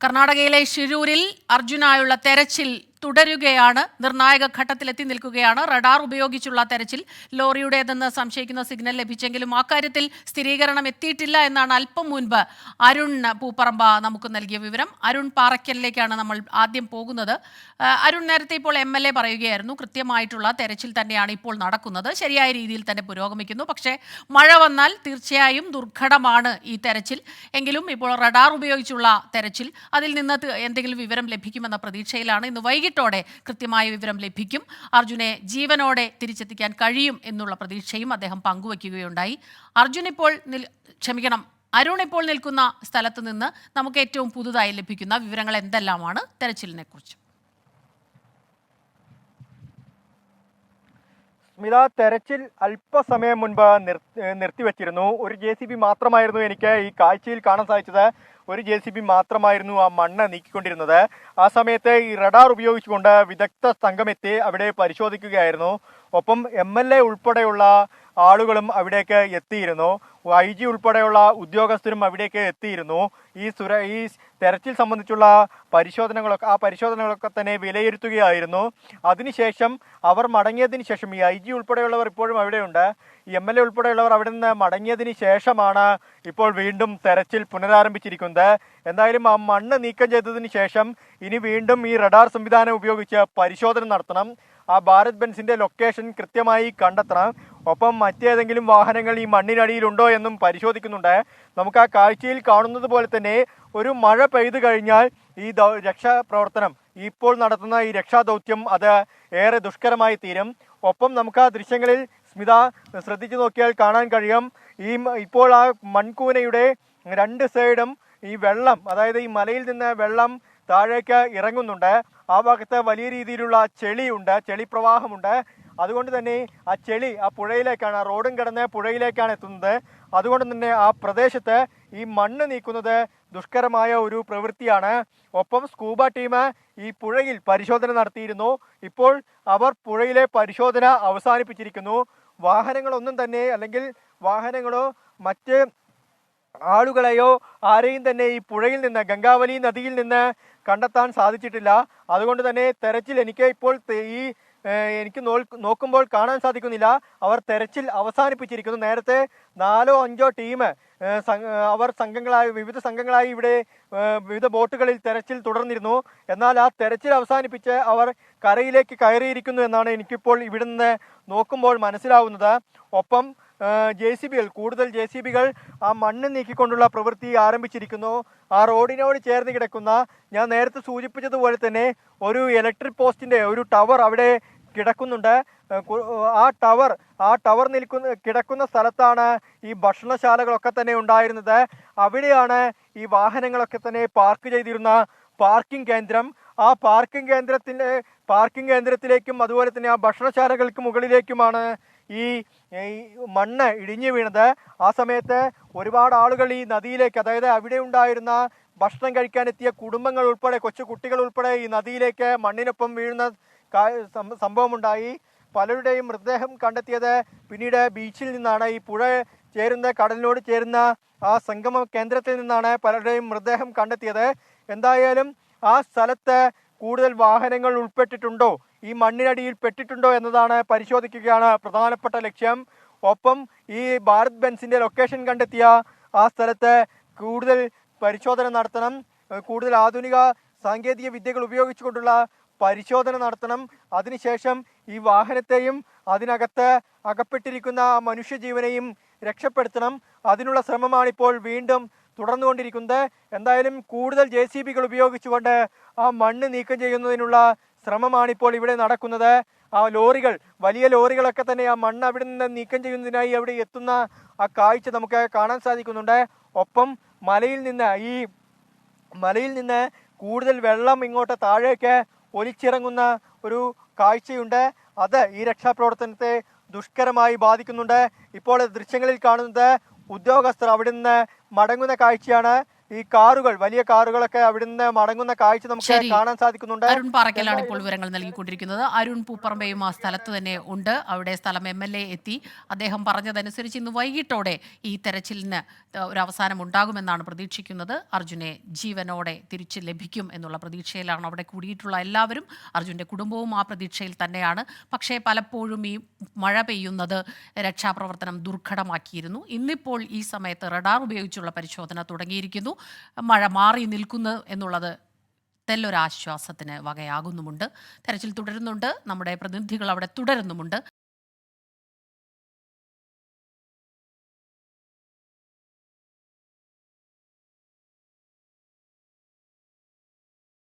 കർണാടകയിലെ ഷിരൂരിൽ അർജുനായുള്ള തെരച്ചിൽ തുടരുകയാണ്. നിർണായക ഘട്ടത്തിലെത്തി നിൽക്കുകയാണ്. റഡാർ ഉപയോഗിച്ചുള്ള തെരച്ചിൽ ലോറിയുടേതെന്ന് സംശയിക്കുന്ന സിഗ്നൽ ലഭിച്ചെങ്കിലും അക്കാര്യത്തിൽ സ്ഥിരീകരണം എത്തിയിട്ടില്ല എന്നാണ് അല്പം മുൻപ് അരുൺ പൂപ്പറമ്പ നമുക്ക് നൽകിയ വിവരം. അരുൺ പാറയ്ക്കലിലേക്കാണ് നമ്മൾ ആദ്യം പോകുന്നത്. അരുൺ, നേരത്തെ ഇപ്പോൾ MLA പറയുകയായിരുന്നു കൃത്യമായിട്ടുള്ള തെരച്ചിൽ തന്നെയാണ് ഇപ്പോൾ നടക്കുന്നത്, ശരിയായ രീതിയിൽ തന്നെ പുരോഗമിക്കുന്നു. പക്ഷേ മഴ വന്നാൽ തീർച്ചയായും ദുർഘടമാണ് ഈ തെരച്ചിൽ. എങ്കിലും ഇപ്പോൾ റഡാർ ഉപയോഗിച്ചുള്ള തെരച്ചിൽ, അതിൽ നിന്ന് എന്തെങ്കിലും വിവരം ലഭിക്കുമെന്ന പ്രതീക്ഷയിലാണ്. ഇന്ന് വൈകിട്ടോടെ കൃത്യമായ വിവരം ലഭിക്കും. അർജുനെ ജീവനോടെ തിരിച്ചെത്തിക്കാൻ കഴിയും എന്നുള്ള പ്രതീക്ഷയും അദ്ദേഹം പങ്കുവയ്ക്കുകയുണ്ടായി. അരുൺ ഇപ്പോൾ നിൽക്കുന്ന സ്ഥലത്ത് നിന്ന് നമുക്ക് ഏറ്റവും പുതുതായി ലഭിക്കുന്ന വിവരങ്ങൾ എന്തെല്ലാമാണ് തെരച്ചിലിനെ കുറിച്ച്? സ്മിത, തെരച്ചിൽ അല്പസമയം മുൻപ് നിർത്തിവെച്ചിരുന്നു. ഒരു JCB മാത്രമായിരുന്നു എനിക്ക് ഈ കാഴ്ചയിൽ കാണാൻ സാധിച്ചത്. ഒരു JCB മാത്രമായിരുന്നു ആ മണ്ണ് നീക്കിക്കൊണ്ടിരുന്നത്. ആ സമയത്ത് ഈ റഡാർ ഉപയോഗിച്ചുകൊണ്ട് വിദഗ്ധ സംഘമെത്തി അവിടെ പരിശോധിക്കുകയായിരുന്നു. ഒപ്പം MLA ഉൾപ്പെടെയുള്ള ആളുകളും അവിടേക്ക് എത്തിയിരുന്നു. IG ഉൾപ്പെടെയുള്ള ഉദ്യോഗസ്ഥരും അവിടേക്ക് എത്തിയിരുന്നു. ഈ തെരച്ചിൽ സംബന്ധിച്ചുള്ള പരിശോധനകളൊക്കെ തന്നെ വിലയിരുത്തുകയായിരുന്നു. അതിനുശേഷം അവർ മടങ്ങിയതിന് ശേഷം ഈ IG ഉൾപ്പെടെയുള്ളവർ ഇപ്പോഴും അവിടെയുണ്ട്. ഈ MLA ഉൾപ്പെടെയുള്ളവർ അവിടെ നിന്ന് മടങ്ങിയതിന് ശേഷമാണ് ഇപ്പോൾ വീണ്ടും തെരച്ചിൽ പുനരാരംഭിച്ചിരിക്കുന്നത്. എന്തായാലും ആ മണ്ണ് നീക്കം ചെയ്തതിന് ശേഷം ഇനി വീണ്ടും ഈ റഡാർ സംവിധാനം ഉപയോഗിച്ച് പരിശോധന നടത്തണം. ആ ഭാരത് ബെൻസിന്റെ ലൊക്കേഷൻ കൃത്യമായി കണ്ടെത്തണം. ഒപ്പം മറ്റേതെങ്കിലും വാഹനങ്ങൾ ഈ മണ്ണിനടിയിലുണ്ടോ എന്നും പരിശോധിക്കുന്നുണ്ട്. നമുക്ക് ആ കാഴ്ചയിൽ കാണുന്നത് പോലെ തന്നെ ഒരു മഴ പെയ്തു കഴിഞ്ഞാൽ ഈ രക്ഷാപ്രവർത്തനം, ഇപ്പോൾ നടത്തുന്ന ഈ രക്ഷാദൗത്യം അത് ഏറെ ദുഷ്കരമായി തീരും. ഒപ്പം നമുക്ക് ആ ദൃശ്യങ്ങളിൽ സ്മിത ശ്രദ്ധിച്ചു നോക്കിയാൽ കാണാൻ കഴിയും, ഇപ്പോൾ ആ മൺകൂനയുടെ രണ്ട് സൈഡും ഈ വെള്ളം, അതായത് ഈ മലയിൽ നിന്ന് വെള്ളം താഴേക്ക് ഇറങ്ങുന്നുണ്ട്. ആ ഭാഗത്ത് വലിയ രീതിയിലുള്ള ചെളി പ്രവാഹമുണ്ട്. അതുകൊണ്ട് തന്നെ ആ ചെളി ആ പുഴയിലേക്കാണ്, റോഡും കടന്ന് പുഴയിലേക്കാണ് എത്തുന്നത്. അതുകൊണ്ട് തന്നെ ആ പ്രദേശത്ത് ഈ മണ്ണ് നീക്കുന്നത് ദുഷ്കരമായ ഒരു പ്രവൃത്തിയാണ്. ഒപ്പം സ്കൂബ ടീം ഈ പുഴയിൽ പരിശോധന നടത്തിയിരുന്നു. ഇപ്പോൾ അവർ പുഴയിലെ പരിശോധന അവസാനിപ്പിച്ചിരിക്കുന്നു. വാഹനങ്ങളൊന്നും തന്നെ, അല്ലെങ്കിൽ വാഹനങ്ങളോ മറ്റ് ആളുകളെയോ ആരെയും തന്നെ ഈ പുഴയിൽ നിന്ന്, ഗംഗാവലി നദിയിൽ നിന്ന് കണ്ടെത്താൻ സാധിച്ചിട്ടില്ല. അതുകൊണ്ട് തന്നെ തെരച്ചിൽ എനിക്ക് നോക്കുമ്പോൾ കാണാൻ സാധിക്കുന്നില്ല. അവർ തെരച്ചിൽ അവസാനിപ്പിച്ചിരിക്കുന്നു. നേരത്തെ 4-5 ടീം വിവിധ സംഘങ്ങളായി ഇവിടെ വിവിധ ബോട്ടുകളിൽ തെരച്ചിൽ തുടർന്നിരുന്നു. എന്നാൽ ആ തെരച്ചിൽ അവസാനിപ്പിച്ച് അവർ കരയിലേക്ക് കയറിയിരിക്കുന്നു എന്നാണ് എനിക്കിപ്പോൾ ഇവിടെ നിന്ന് നോക്കുമ്പോൾ മനസ്സിലാവുന്നത്. ഒപ്പം കൂടുതൽ JCBകൾ ആ മണ്ണ് നീക്കിക്കൊണ്ടുള്ള പ്രവൃത്തി ആരംഭിച്ചിരിക്കുന്നു. ആ റോഡിനോട് ചേർന്ന് കിടക്കുന്ന, ഞാൻ നേരത്തെ സൂചിപ്പിച്ചതുപോലെ തന്നെ ഒരു ഇലക്ട്രിക് പോസ്റ്റിന്റെ ഒരു ടവർ അവിടെ കിടക്കുന്നുണ്ട്. ആ ടവർ കിടക്കുന്ന സ്ഥലത്താണ് ഈ ഭക്ഷണശാലകളൊക്കെ തന്നെ ഉണ്ടായിരുന്നത്. അവിടെയാണ് ഈ വാഹനങ്ങളൊക്കെ തന്നെ പാർക്ക് ചെയ്തിരുന്ന പാർക്കിംഗ് കേന്ദ്രം. ആ പാർക്കിംഗ് കേന്ദ്രത്തിലേക്കും അതുപോലെ തന്നെ ആ ഭക്ഷണശാലകൾക്ക് മുകളിലേക്കുമാണ് ഈ മണ്ണ് ഇടിഞ്ഞു വീണത്. ആ സമയത്ത് ഒരുപാട് ആളുകൾ ഈ നദിയിലേക്ക്, അതായത് അവിടെ ഉണ്ടായിരുന്ന ഭക്ഷണം കഴിക്കാനെത്തിയ കുടുംബങ്ങൾ ഉൾപ്പെടെ, കൊച്ചു കുട്ടികൾ ഉൾപ്പെടെ ഈ നദിയിലേക്ക് മണ്ണിനൊപ്പം വീഴുന്ന സംഭവമുണ്ടായി. പലരുടെയും മൃതദേഹം കണ്ടെത്തിയത് പിന്നീട് ബീച്ചിൽ നിന്നാണ്. ഈ പുഴ കടലിനോട് ചേരുന്ന ആ സംഗമ കേന്ദ്രത്തിൽ നിന്നാണ് പലരുടെയും മൃതദേഹം കണ്ടെത്തിയത്. എന്തായാലും ആ സ്ഥലത്ത് കൂടുതൽ വാഹനങ്ങൾ ഉൾപ്പെട്ടിട്ടുണ്ടോ, ഈ മണ്ണിനടിയിൽ പെട്ടിട്ടുണ്ടോ എന്നതാണ് പരിശോധിക്കുകയാണ് പ്രധാനപ്പെട്ട ലക്ഷ്യം. ഒപ്പം ഈ ഭാരത് ബെൻസിന്റെ ലൊക്കേഷൻ കണ്ടെത്തിയ ആ സ്ഥലത്ത് കൂടുതൽ പരിശോധന നടത്തണം. കൂടുതൽ ആധുനിക സാങ്കേതിക വിദ്യകൾ ഉപയോഗിച്ചുകൊണ്ടുള്ള പരിശോധന നടത്തണം. അതിനുശേഷം ഈ വാഹനത്തെയും അതിനകത്ത് അകപ്പെട്ടിരിക്കുന്ന മനുഷ്യജീവനെയും രക്ഷപ്പെടുത്തണം. അതിനുള്ള ശ്രമമാണിപ്പോൾ വീണ്ടും തുടർന്നുകൊണ്ടിരിക്കുന്നത്. എന്തായാലും കൂടുതൽ JCBകൾ ഉപയോഗിച്ചുകൊണ്ട് ആ മണ്ണ് നീക്കം ചെയ്യുന്നതിനുള്ള ശ്രമമാണിപ്പോൾ ഇവിടെ നടക്കുന്നത്. ആ വലിയ ലോറികളൊക്കെ തന്നെ ആ മണ്ണ് അവിടെ നിന്ന് നീക്കം ചെയ്യുന്നതിനായി അവിടെ എത്തുന്ന ആ കാഴ്ച നമുക്ക് കാണാൻ സാധിക്കുന്നുണ്ട്. ഒപ്പം മലയിൽ നിന്ന് കൂടുതൽ വെള്ളം ഇങ്ങോട്ട് താഴേക്ക് ഒലിച്ചിറങ്ങുന്ന ഒരു കാഴ്ചയുണ്ട്. അത് ഈ രക്ഷാപ്രവർത്തനത്തെ ദുഷ്കരമായി ബാധിക്കുന്നുണ്ട്. ഇപ്പോൾ ദൃശ്യങ്ങളിൽ കാണുന്നത് ഉദ്യോഗസ്ഥർ അവിടെ നിന്ന് മടങ്ങുന്ന കാഴ്ചയാണ്. ഈ കാറുകൾ, വലിയ കാറുകളൊക്കെ അവിടുന്ന് മടങ്ങുന്ന കാഴ്ച നമുക്ക് ശരി. കാണാൻ സാധിക്കുന്നുണ്ട്. അരുൺ പാറയ്ക്കലാണ് ഇപ്പോൾ വിവരങ്ങൾ നൽകിക്കൊണ്ടിരിക്കുന്നത്. അരുൺ പൂപ്പറമ്പയും ആ സ്ഥലത്ത് തന്നെ ഉണ്ട്. അവിടെ സ്ഥലം MLA എത്തി. അദ്ദേഹം പറഞ്ഞതനുസരിച്ച് ഇന്ന് വൈകിട്ടോടെ ഈ തെരച്ചിലിന് ഒരു അവസാനം ഉണ്ടാകുമെന്നാണ് പ്രതീക്ഷിക്കുന്നത്. അർജുനെ ജീവനോടെ തിരിച്ച് ലഭിക്കും എന്നുള്ള പ്രതീക്ഷയിലാണ് അവിടെ കൂടിയിട്ടുള്ള എല്ലാവരും. അർജുൻ്റെ കുടുംബവും ആ പ്രതീക്ഷയിൽ തന്നെയാണ്. പക്ഷേ പലപ്പോഴും ഈ മഴ പെയ്യുന്നത് രക്ഷാപ്രവർത്തനം ദുർഘടമാക്കിയിരുന്നു. ഇന്നിപ്പോൾ ഈ സമയത്ത് റഡാർ ഉപയോഗിച്ചുള്ള പരിശോധന തുടങ്ങിയിരിക്കുന്നു. മഴ മാറി നിൽക്കുന്നു എന്നുള്ളത് തെല്ലൊരാശ്വാസത്തിന് വകയാകുന്നുമുണ്ട്. തെരച്ചിൽ തുടരുന്നുണ്ട്. നമ്മുടെ പ്രതിനിധികൾ അവിടെ തുടരുന്നുമുണ്ട്.